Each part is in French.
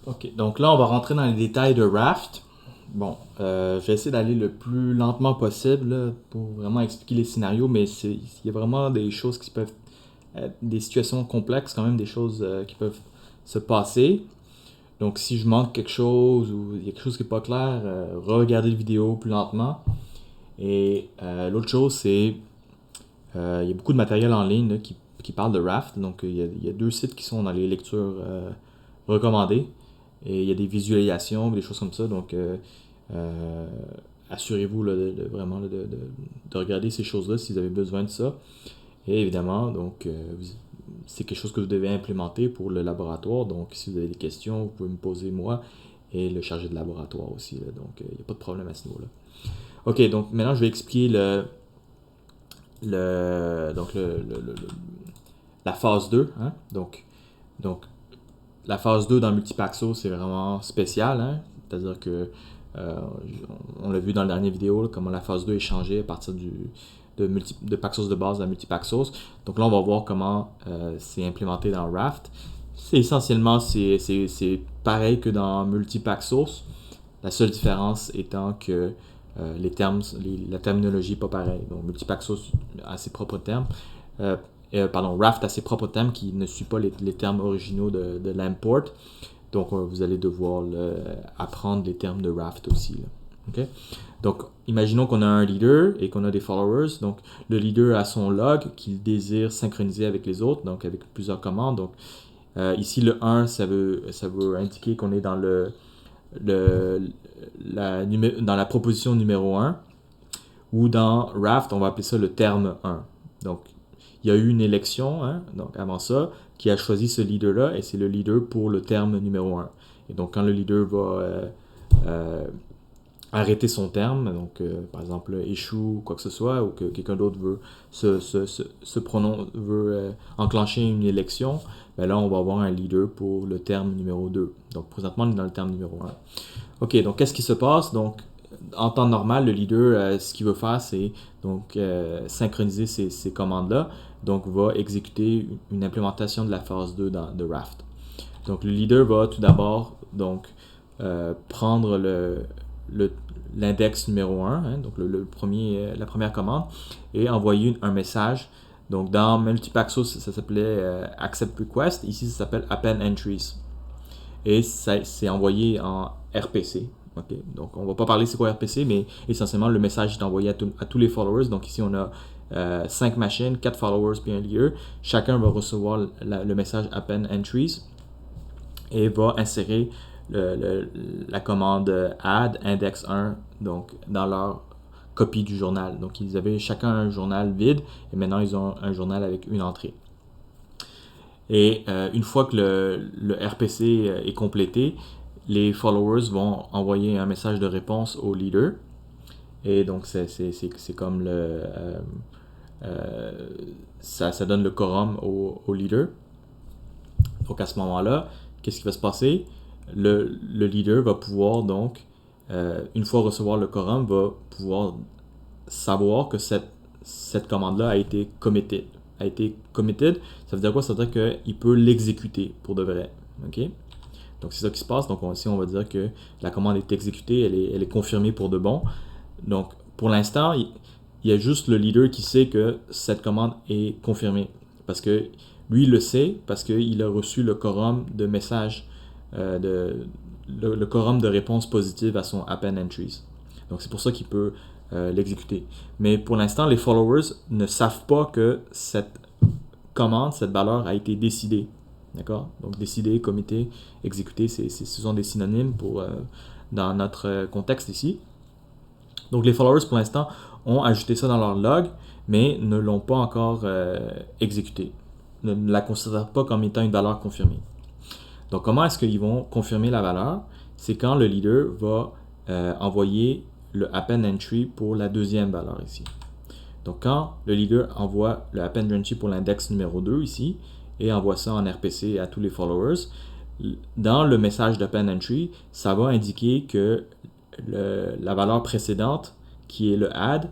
OK, donc là, on va rentrer dans les détails de Raft. Bon, je vais essayer d'aller le plus lentement possible là, pour vraiment expliquer les scénarios, mais il y a vraiment des choses qui peuvent être des situations complexes, quand même des choses qui peuvent se passer. Donc, si je manque quelque chose ou il y a quelque chose qui n'est pas clair, regardez la vidéo plus lentement. Et l'autre chose, c'est il y a beaucoup de matériel en ligne là, qui parle de Raft. Donc, il y a deux sites qui sont dans les lectures recommandées. Et il y a des visualisations, des choses comme ça. Donc, euh, assurez-vous là, vraiment là, de regarder ces choses-là si vous avez besoin de ça. Et évidemment, donc, c'est quelque chose que vous devez implémenter pour le laboratoire. Donc, si vous avez des questions, vous pouvez me poser moi et le chargé de laboratoire aussi. Là. Donc, il n'y a pas de problème à ce niveau-là. OK, donc maintenant, je vais expliquer donc la phase 2. Hein? Donc, la phase 2 dans Multipaxo, c'est vraiment spécial. Hein? C'est-à-dire que euh, on l'a vu dans la dernière vidéo, là, comment la phase 2 est changée à partir de Paxos de base à Multipaxos. Donc là, on va voir comment c'est implémenté dans Raft. Essentiellement, c'est pareil que dans Multipaxos. La seule différence étant que la terminologie n'est pas pareille. Donc Multipaxos a ses propres termes. Euh, pardon, Raft a ses propres termes qui ne suivent pas les termes originaux de Lamport. Donc, vous allez devoir apprendre les termes de Raft aussi. Là. Okay? Donc, imaginons qu'on a un leader et qu'on a des followers. Donc, le leader a son log qu'il désire synchroniser avec les autres, donc avec plusieurs commandes. Donc, ici, le 1, ça veut indiquer qu'on est dans le, dans la proposition numéro 1. Ou dans Raft, on va appeler ça le terme 1. Donc, il y a eu une élection, hein, donc avant ça, qui a choisi ce leader-là, et c'est le leader pour le terme numéro 1. Et donc, quand le leader va euh, arrêter son terme, donc par exemple échoue ou quoi que ce soit, ou que quelqu'un d'autre veut veut enclencher une élection, ben là, on va avoir un leader pour le terme numéro 2. Donc, présentement, on est dans le terme numéro 1. OK, donc qu'est-ce qui se passe? Donc, en temps normal, le leader, ce qu'il veut faire, c'est donc synchroniser ces commandes-là. Donc, va exécuter une implémentation de la phase 2 de Raft. Donc, le leader va tout d'abord donc prendre l'index numéro 1, hein, donc la première commande, et envoyer un message. Donc, dans Multipaxos, ça s'appelait Accept Request. Ici, ça s'appelle Append Entries. Et c'est envoyé en RPC. Okay? Donc, on va pas parler c'est quoi RPC, mais essentiellement, le message est envoyé à tous les followers. Donc, ici, on a 5 machines, 4 followers puis un leader. Chacun va recevoir le message Append Entries et va insérer la commande add index 1 donc, dans leur copie du journal. Donc, ils avaient chacun un journal vide et maintenant, ils ont un journal avec une entrée. Et une fois que le RPC est complété, les followers vont envoyer un message de réponse au leader. Et donc, c'est comme ça donne le quorum au leader. Donc, à ce moment-là, qu'est-ce qui va se passer? Le leader va pouvoir, donc, une fois recevoir le quorum, va pouvoir savoir que cette commande-là a été committed. Ça veut dire quoi? Ça veut dire qu'il peut l'exécuter pour de vrai. OK? Donc, c'est ça qui se passe. Donc, ici, on va dire que la commande est exécutée, elle est confirmée pour de bon. Donc, pour l'instant, il y a juste le leader qui sait que cette commande est confirmée. Parce que lui, il le sait, parce qu'il a reçu le quorum de message, le quorum de réponse positive à son append entries. Donc, c'est pour ça qu'il peut l'exécuter. Mais pour l'instant, les followers ne savent pas que cette commande, cette valeur a été décidée. D'accord? Donc, décider, comité, exécuter, ce sont des synonymes dans notre contexte ici. Donc, les followers, pour l'instant, ont ajouté ça dans leur log, mais ne l'ont pas encore exécuté. Ne la considèrent pas comme étant une valeur confirmée. Donc, comment est-ce qu'ils vont confirmer la valeur? C'est quand le leader va envoyer le append entry pour la deuxième valeur ici. Donc, quand le leader envoie le append entry pour l'index numéro 2 ici, et envoie ça en RPC à tous les followers, dans le message d'append entry, ça va indiquer que la valeur précédente, qui est le add,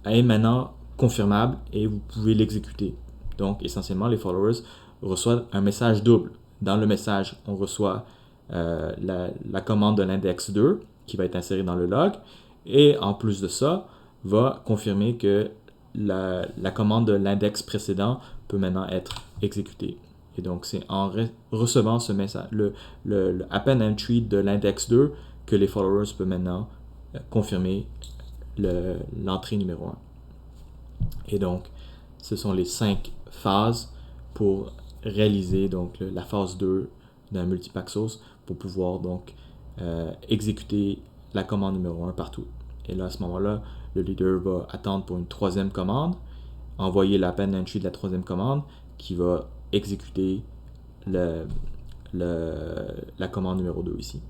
est maintenant confirmable et vous pouvez l'exécuter. Donc, essentiellement, les followers reçoivent un message double. Dans le message, on reçoit la commande de l'index 2 qui va être insérée dans le log, et en plus de ça, va confirmer que la commande de l'index précédent peut maintenant être exécutée. Et donc, c'est en recevant ce message, le append entry de l'index 2 que les followers peuvent maintenant confirmer l'entrée numéro 1. Et donc, ce sont les 5 phases pour réaliser donc, la phase 2 d'un multipaxos pour pouvoir donc exécuter la commande numéro 1 partout. Et là, à ce moment-là, le leader va attendre pour une troisième commande, envoyer l'append entry de la troisième commande qui va exécuter la commande numéro 2 ici.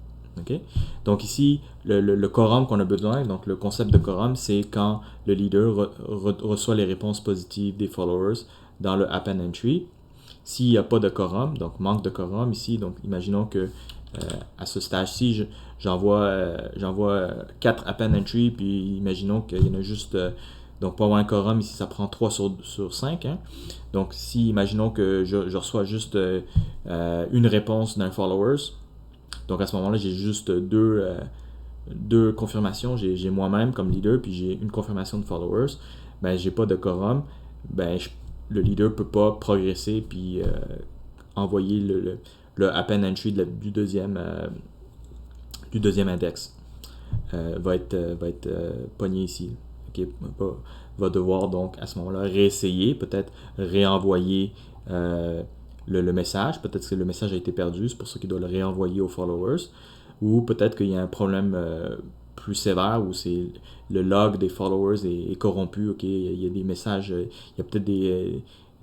Okay? Donc ici, le quorum qu'on a besoin, donc le concept de quorum, c'est quand le leader reçoit les réponses positives des followers dans le append entry. S'il n'y a pas de quorum, donc manque de quorum ici, donc imaginons que à ce stage-ci, j'envoie 4 append entry, puis imaginons qu'il y en a juste, donc pour avoir un quorum ici, ça prend 3 sur 5. Hein? Donc si, imaginons que je reçois juste une réponse d'un followers, donc à ce moment-là, j'ai juste deux confirmations. J'ai moi-même comme leader, puis j'ai une confirmation de followers. Ben, j'ai pas de quorum. Ben, le leader peut pas progresser puis envoyer le append entry du deuxième index. Va être pogné ici. Okay? Va devoir donc à ce moment-là réessayer, peut-être réenvoyer le message. Peut-être que le message a été perdu, c'est pour ça qu'il doit le réenvoyer aux followers. Ou peut-être qu'il y a un problème plus sévère où c'est le log des followers est corrompu. Okay? Il y a des messages, il y a peut-être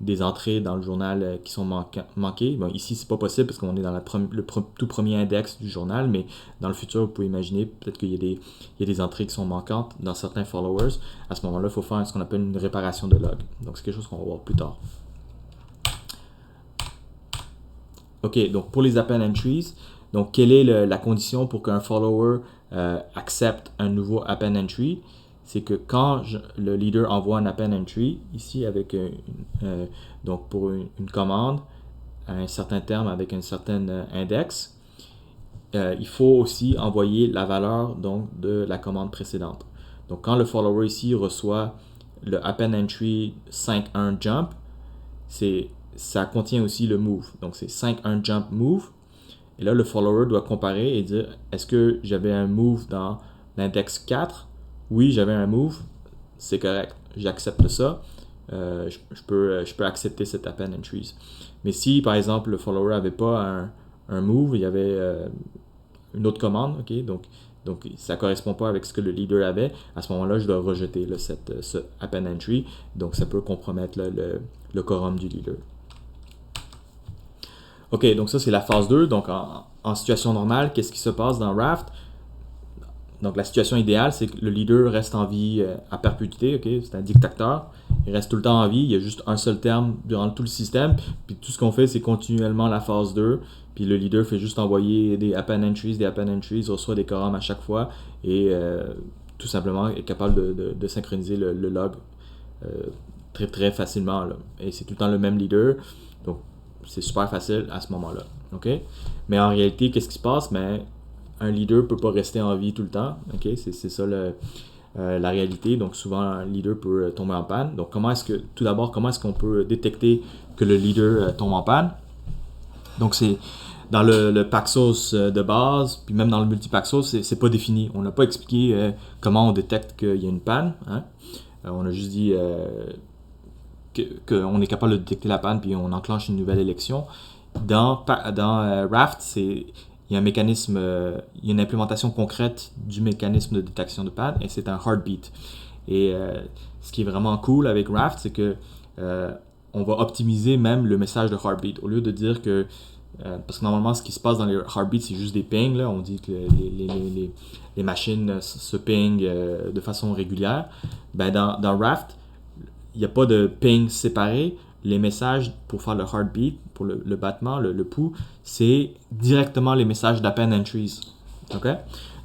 des entrées dans le journal qui sont manquées. Bon, ici, c'est pas possible parce qu'on est dans le tout premier index du journal, mais dans le futur, vous pouvez imaginer peut-être qu'il y a des entrées qui sont manquantes dans certains followers. À ce moment-là, il faut faire ce qu'on appelle une réparation de log. Donc, c'est quelque chose qu'on va voir plus tard. OK, donc pour les append entries, donc quelle est la condition pour qu'un follower accepte un nouveau append entry? C'est que quand le leader envoie un append entry, ici avec donc pour une commande à un certain terme avec un certain index, il faut aussi envoyer la valeur donc, de la commande précédente. Donc quand le follower ici reçoit le append entry 5.1 jump, ça contient aussi le move. Donc c'est 5.1 jump move. Et là, le follower doit comparer et dire est-ce que j'avais un move dans l'index 4? Oui, j'avais un move. C'est correct. J'accepte ça. Je peux accepter cet append entries. Mais si, par exemple, le follower n'avait pas un move, il y avait une autre commande, okay? Donc ça ne correspond pas avec ce que le leader avait, à ce moment-là, je dois rejeter ce append entry. Donc, ça peut compromettre le quorum du leader. OK, donc ça, c'est la phase 2. Donc, en situation normale, qu'est-ce qui se passe dans Raft? Donc, la situation idéale, c'est que le leader reste en vie à perpétuité. Okay? C'est un dictateur. Il reste tout le temps en vie. Il y a juste un seul terme durant tout le système. Puis, tout ce qu'on fait, c'est continuellement la phase 2. Puis, le leader fait juste envoyer des append entries, reçoit des quorums à chaque fois. Et tout simplement est capable de synchroniser le log très, très facilement. Là. Et c'est tout le temps le même leader. Donc, c'est super facile à ce moment-là. Okay? Mais en réalité, qu'est-ce qui se passe? Mais un leader ne peut pas rester en vie tout le temps. Okay? C'est ça la réalité. Donc souvent, un leader peut tomber en panne. Donc tout d'abord, comment est-ce qu'on peut détecter que le leader tombe en panne? Donc c'est dans le Paxos de base, puis même dans le multipaxos, c'est pas défini. On n'a pas expliqué comment on détecte qu'il y a une panne. Hein? On a juste dit qu'on est capable de détecter la panne puis on enclenche une nouvelle élection. Dans Raft, il y a un mécanisme, il y a une implémentation concrète du mécanisme de détection de panne et c'est un heartbeat. Et ce qui est vraiment cool avec Raft, c'est que on va optimiser même le message de heartbeat. Au lieu de dire que parce que normalement, ce qui se passe dans les heartbeats, c'est juste des pings. Là. On dit que les machines se pingent de façon régulière. Ben, dans Raft, il n'y a pas de ping séparé. Les messages pour faire le heartbeat, pour le battement, le pouls, c'est directement les messages d'append entries. Okay?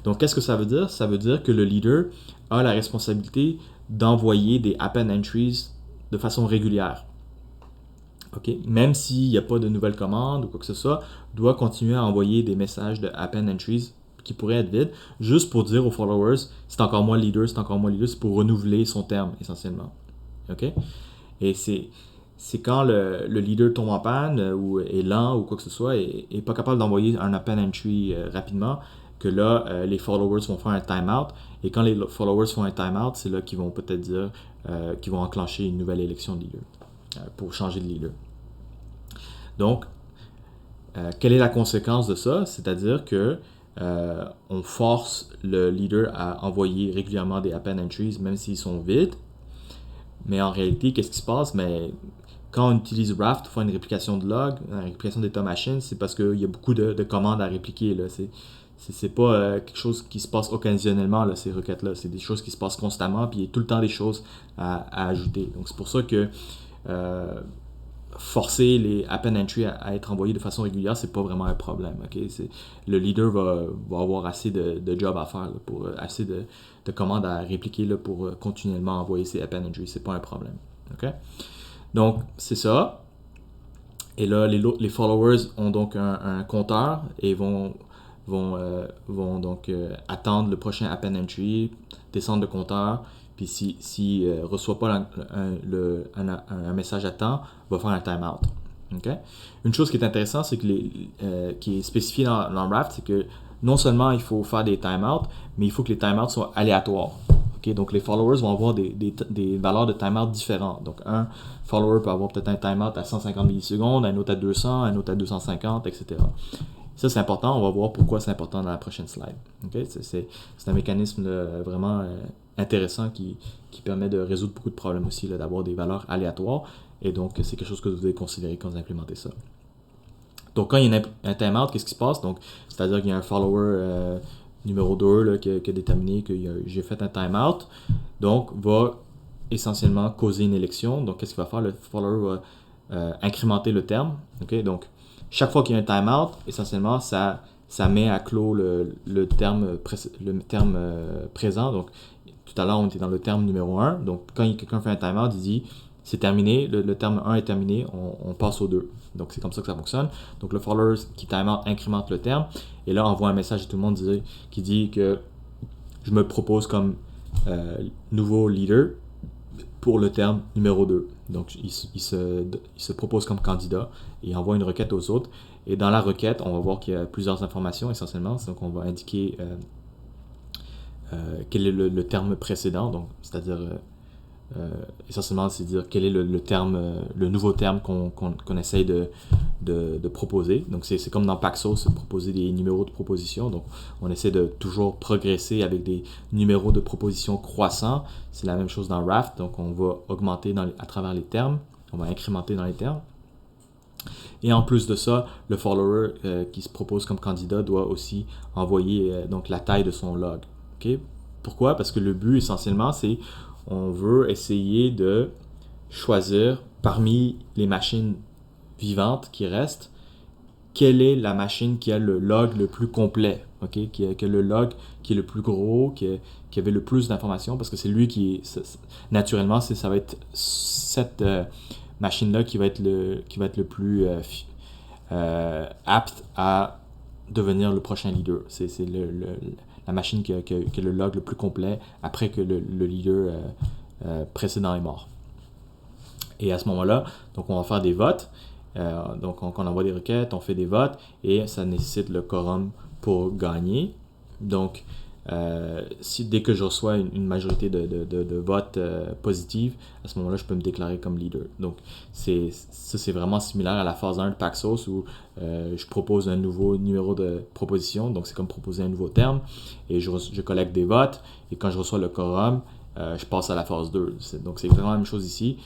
Donc, qu'est-ce que ça veut dire? Ça veut dire que le leader a la responsabilité d'envoyer des append entries de façon régulière. OK? Même s'il n'y a pas de nouvelles commandes ou quoi que ce soit, doit continuer à envoyer des messages de append entries qui pourraient être vides, juste pour dire aux followers, c'est encore moi le leader, c'est encore moi le leader, c'est pour renouveler son terme, essentiellement. OK? Et c'est quand le leader tombe en panne ou est lent ou quoi que ce soit et n'est pas capable d'envoyer un append entry rapidement, que là, les followers vont faire un timeout. Et quand les followers font un timeout, c'est là qu'ils vont peut-être dire qu'ils vont enclencher une nouvelle élection de leader pour changer de leader. Donc, quelle est la conséquence de ça? C'est-à-dire que on force le leader à envoyer régulièrement des append entries, même s'ils sont vides. Mais en réalité, qu'est-ce qui se passe? Mais quand on utilise Raft pour faire une réplication de log, une réplication d'état machine, c'est parce qu'il y a beaucoup de commandes à répliquer. Là. C'est pas quelque chose qui se passe occasionnellement, là, ces requêtes-là. C'est des choses qui se passent constamment, puis il y a tout le temps des choses à ajouter. Donc c'est pour ça que forcer les append entry à être envoyés de façon régulière, c'est pas vraiment un problème. Okay? Le leader va avoir assez de job à faire, là, pour assez de commandes à répliquer là, pour continuellement envoyer ces append entry. C'est pas un problème. Okay? Donc, c'est ça. Et là, les followers ont donc un compteur et vont donc attendre le prochain append entry, descendre le compteur, puis s'il ne reçoit pas un message à temps, va faire un timeout. Okay? Une chose qui est intéressante, c'est que qui est spécifiée dans Raft, c'est que non seulement il faut faire des timeouts, mais il faut que les timeouts soient aléatoires. Okay? Donc les followers vont avoir des valeurs de timeout différentes. Donc un follower peut avoir peut-être un timeout à 150 millisecondes, un autre à 200, un autre à 250, etc. Ça, c'est important. On va voir pourquoi c'est important dans la prochaine slide. Okay? C'est un mécanisme vraiment intéressant qui permet de résoudre beaucoup de problèmes aussi, là, d'avoir des valeurs aléatoires. Et donc, c'est quelque chose que vous devez considérer quand vous implémentez ça. Donc, quand il y a un timeout, qu'est-ce qui se passe? Donc, c'est-à-dire qu'il y a un follower numéro 2 là, qui a déterminé que j'ai fait un timeout. Donc, va essentiellement causer une élection. Donc, qu'est-ce qu'il va faire? Le follower va incrémenter le terme. Okay? Donc, chaque fois qu'il y a un timeout, essentiellement, ça met à clos le terme présent. Donc, tout à l'heure, on était dans le terme numéro 1. Donc, quand quelqu'un fait un timeout, il dit c'est terminé, le terme 1 est terminé, on passe au 2. Donc, c'est comme ça que ça fonctionne. Donc, le follower qui timeout incrémente le terme. Et là, on envoie un message à tout le monde qui dit que je me propose comme nouveau leader pour le terme numéro 2. Donc, il se propose comme candidat et envoie une requête aux autres. Et dans la requête, on va voir qu'il y a plusieurs informations essentiellement. Donc, on va indiquer quel est le terme précédent, donc c'est-à-dire essentiellement, c'est dire quel est le nouveau terme qu'on essaye de proposer. Donc, c'est comme dans Paxos, proposer des numéros de proposition. Donc, on essaie de toujours progresser avec des numéros de proposition croissants. C'est la même chose dans Raft. Donc, on va augmenter à travers les termes. On va incrémenter dans les termes. Et en plus de ça, le follower qui se propose comme candidat doit aussi envoyer donc la taille de son log. Okay? Pourquoi? Parce que le but, essentiellement, c'est on veut essayer de choisir parmi les machines vivantes qui restent, quelle est la machine qui a le log le plus complet, okay? qui a le log qui est le plus gros, qui avait le plus d'informations, parce que c'est lui naturellement, ça va être cette machine-là qui va être le plus apte à devenir le prochain leader. C'est la machine qui a le log le plus complet après que le leader précédent est mort. Et à ce moment-là, donc on va faire des votes. Donc on envoie des requêtes, on fait des votes et ça nécessite le quorum pour gagner. Donc dès que je reçois une majorité de votes positifs, à ce moment-là, je peux me déclarer comme leader. Donc c'est vraiment similaire à la phase 1 de Paxos où je propose un nouveau numéro de proposition. Donc c'est comme proposer un nouveau terme et je collecte des votes et quand je reçois le quorum, je passe à la phase 2. Donc c'est exactement la même chose ici.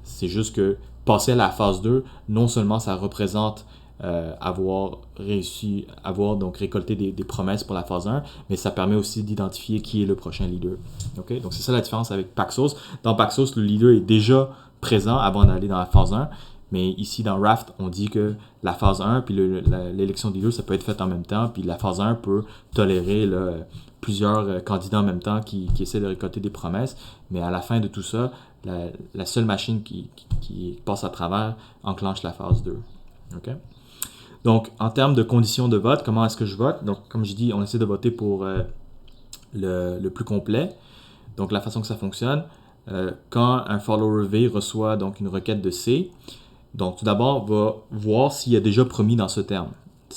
C'est juste que passer à la phase 2, non seulement ça représente avoir donc récolté des promesses pour la phase 1, mais ça permet aussi d'identifier qui est le prochain leader. Okay? Donc c'est ça la différence avec Paxos. Dans Paxos, le leader est déjà présent avant d'aller dans la phase 1, mais ici dans Raft, on dit que la phase 1 puis l'élection de leader, ça peut être fait en même temps, puis la phase 1 peut tolérer plusieurs candidats en même temps qui essaient de récolter des promesses, mais à la fin de tout ça, la seule machine qui passe à travers enclenche la phase 2. Okay? Donc, en termes de conditions de vote, comment est-ce que je vote? Donc, comme je dis, on essaie de voter pour le plus complet. Donc, la façon que ça fonctionne, quand un follower V reçoit donc une requête de C, donc tout d'abord, on va voir s'il y a déjà promis dans ce terme.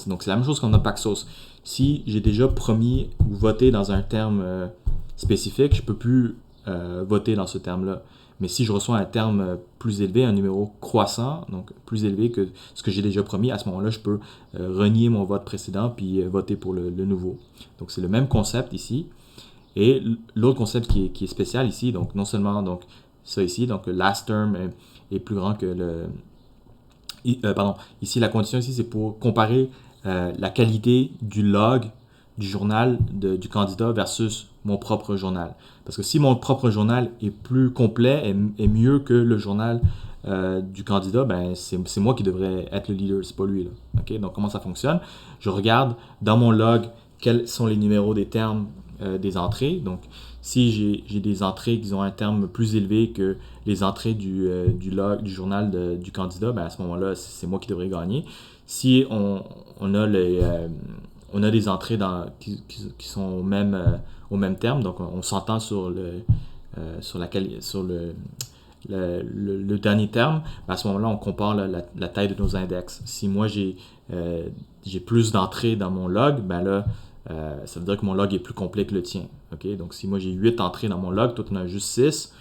Donc, c'est la même chose qu'on a Paxos. Si j'ai déjà promis ou voté dans un terme spécifique, je ne peux plus voter dans ce terme-là. Mais si je reçois un terme plus élevé, un numéro croissant, donc plus élevé que ce que j'ai déjà promis, à ce moment-là, je peux renier mon vote précédent puis voter pour le nouveau. Donc, c'est le même concept ici. Et l'autre concept qui est spécial ici, donc non seulement donc, ça ici, donc le last term est plus grand que le... pardon, ici la condition ici c'est pour comparer la qualité du log du journal du candidat versus mon propre journal. Parce que si mon propre journal est plus complet et mieux que le journal du candidat, ben c'est moi qui devrais être le leader, c'est pas lui. Là. Okay? Donc comment ça fonctionne? Je regarde dans mon log quels sont les numéros des termes des entrées. Donc si j'ai des entrées qui ont un terme plus élevé que les entrées du journal du candidat, ben à ce moment-là, c'est moi qui devrais gagner. Si on a des entrées qui sont au même terme, donc on s'entend sur le dernier terme, ben à ce moment-là, on compare la taille de nos index. Si moi j'ai plus d'entrées dans mon log, ben là, ça veut dire que mon log est plus complet que le tien. Okay? Donc si moi j'ai 8 entrées dans mon log, toi tu en as juste 6,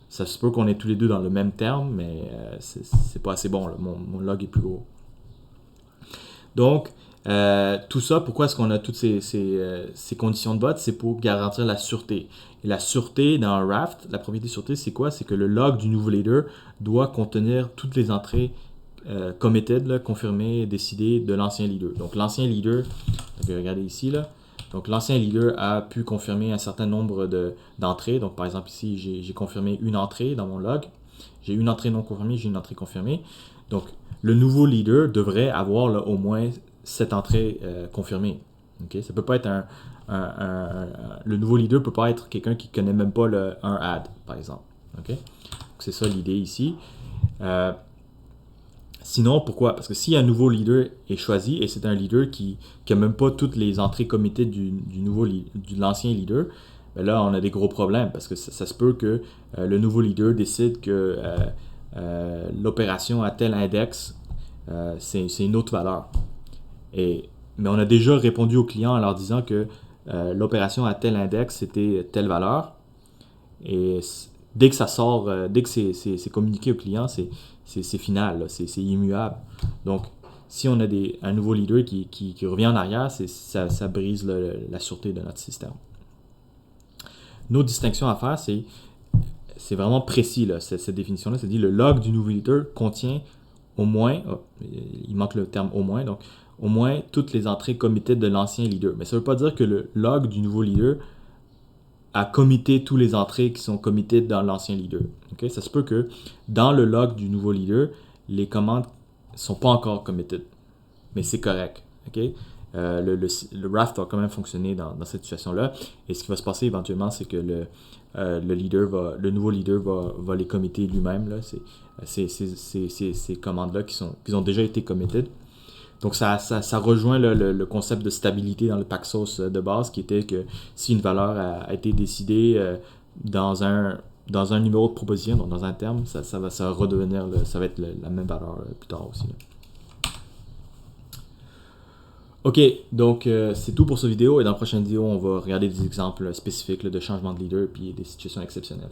ça se peut qu'on est tous les deux dans le même terme, mais c'est pas assez bon. Là. Mon log est plus gros. Donc, tout ça, pourquoi est-ce qu'on a toutes ces conditions de vote? C'est pour garantir la sûreté. Et la sûreté dans un raft, la propriété de sûreté, c'est quoi? C'est que le log du nouveau leader doit contenir toutes les entrées committed, là, confirmées, décidées de l'ancien leader. Donc, l'ancien leader, regardez ici, là. Donc, l'ancien leader a pu confirmer un certain nombre d'entrées. Donc, par exemple, ici, j'ai confirmé une entrée dans mon log. J'ai une entrée non confirmée, j'ai une entrée confirmée. Donc, le nouveau leader devrait avoir là, au moins cette entrée confirmée. Okay? Ça peut pas être le nouveau leader ne peut pas être quelqu'un qui ne connaît même pas un add, par exemple. Okay? C'est ça l'idée ici. Sinon, pourquoi? Parce que si un nouveau leader est choisi et c'est un leader qui n'a même pas toutes les entrées committées de l'ancien leader, ben là, on a des gros problèmes parce que ça se peut que le nouveau leader décide que l'opération à tel index, c'est une autre valeur. Mais on a déjà répondu aux clients en leur disant que l'opération à tel index, c'était telle valeur. Et dès que ça sort, dès que c'est communiqué au client, c'est final, c'est immuable. Donc, si on a un nouveau leader qui revient en arrière, ça brise la sûreté de notre système. Une autre distinction à faire, c'est vraiment précis, là, cette définition-là. C'est dit le log du nouveau leader contient au moins, il manque le terme au moins, donc au moins toutes les entrées committed de l'ancien leader. Mais ça ne veut pas dire que le log du nouveau leader a commité toutes les entrées qui sont committed dans l'ancien leader. Okay? Ça se peut que dans le log du nouveau leader, les commandes ne sont pas encore committed. Mais c'est correct. Okay? Le raft va quand même fonctionner dans cette situation-là. Et ce qui va se passer éventuellement, c'est que le nouveau leader va les committer lui-même. Là. Ces commandes-là qui ont déjà été committed. Donc, ça rejoint le concept de stabilité dans le Paxos de base, qui était que si une valeur a été décidée dans un numéro de proposition, donc dans un terme, ça va redevenir, ça va être la même valeur plus tard aussi. Là. Ok, donc c'est tout pour cette vidéo, et dans la prochaine vidéo, on va regarder des exemples spécifiques de changement de leader et des situations exceptionnelles.